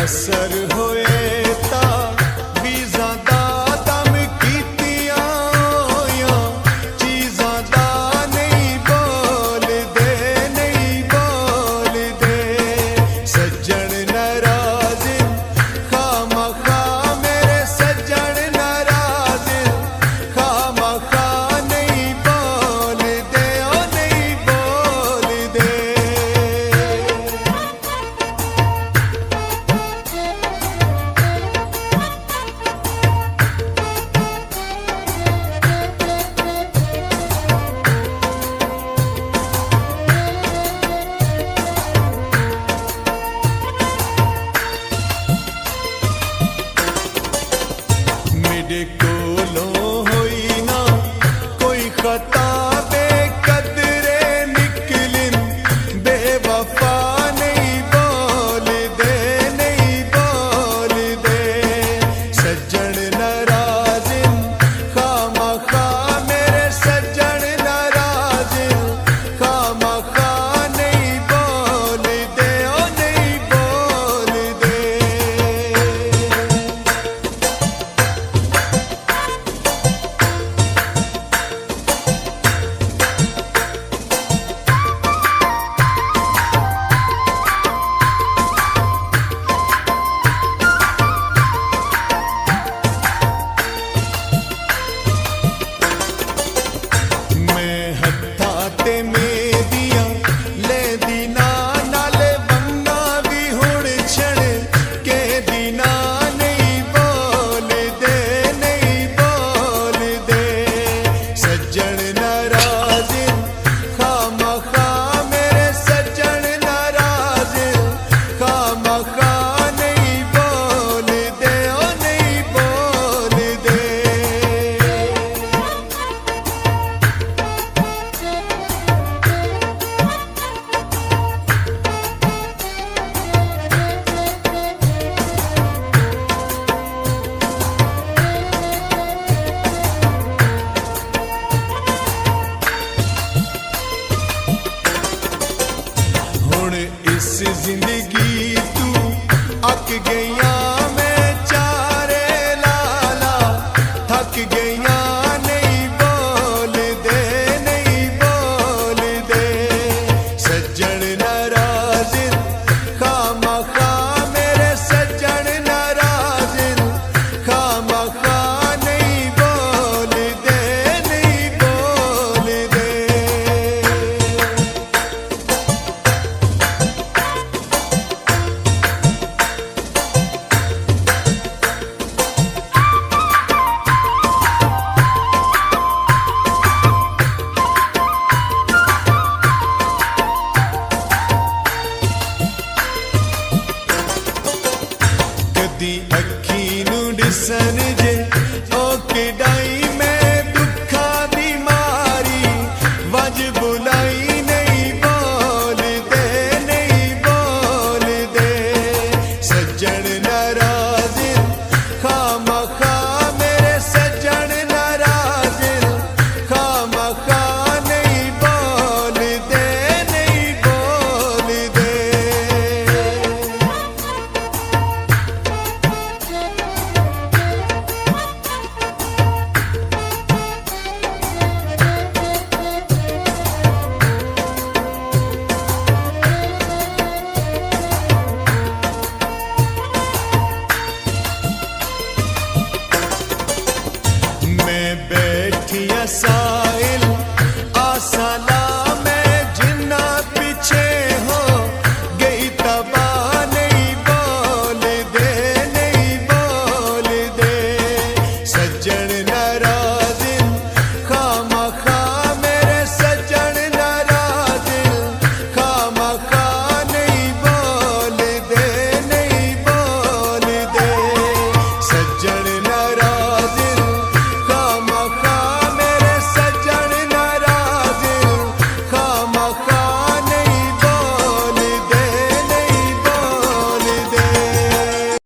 असर होए ता वीज़ा दा दम कीतियां होया चीज़ां दा नहीं बोल दे सज्जन नाराज़ खामखा मेरे सज्जन नाराज़ खामखा नहीं बोल दे ओ नहीं बोल दे। मेरे कोलों होई ना कोई खता बेकदरे निकलिन बेवफा नहीं बोल दे सज्जन नाराज़ खामखा मेरे सज्जन नाराज़ खामखा नहीं बोल दे ओ नहीं बोल दे। मैं हत्था ते मेदियां ले दीना नाले बंगा भी हुण छड़ के दीना नहीं बोल दे सज्जन नाराज़ खामखा मेरे सज्जन नाराज़ खामखा नहीं बोल दे ओ नहीं बोल दे। हुण इस जिंदगी तू अक गईया मैं चारे लाला थक गईया नहीं बोल दे सज्जन नाराज़ खामखा मेरे सज्जन नाराज़ खामखा नहीं बोल दे। कदी अखी नू दिसन जे ओ किडाई मैं दुखा दी मारी वज बुलाई